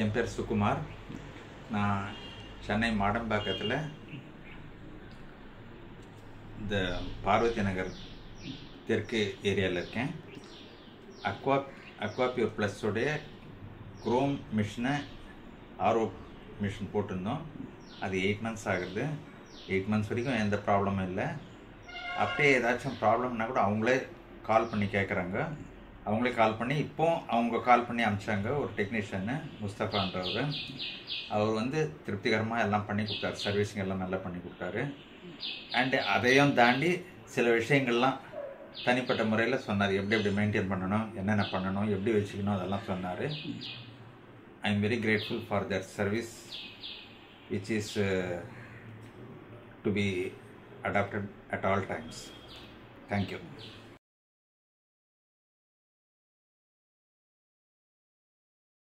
என் பேர் சுகுமார். நான் சென்னை மாடம்பாக்கத்தில் இந்த பார்வதி நகர் தெற்கு ஏரியாவில் இருக்கேன். அக்வாபியூர் ப்ளஸோடைய குரோம் மிஷினை ஆர்ஓ மிஷின் போட்டிருந்தோம். அது 8 months ஆகுது. 8 months வரைக்கும் எந்த ப்ராப்ளமும் இல்லை. அப்படியே ஏதாச்சும் ப்ராப்ளம்னா கூட அவங்களே கால் பண்ணி கேட்குறாங்க. அவங்களே கால் பண்ணி அவங்க கால் பண்ணி அனுப்பிச்சாங்க. ஒரு டெக்னீஷியனு முஸ்தஃபான்றவர். அவர் திருப்திகரமாக எல்லாம் பண்ணி கொடுத்தாரு. சர்வீஸிங் எல்லாம் நல்லா பண்ணி கொடுத்தாரு. அண்டு அதையும் தாண்டி சில விஷயங்கள்லாம் தனிப்பட்ட முறையில் சொன்னார். எப்படி மெயின்டைன் பண்ணணும், என்னென்ன பண்ணணும், எப்படி வச்சுக்கணும், அதெல்லாம் சொன்னார். I am very grateful for that service which is to be adopted at all times. Thank you.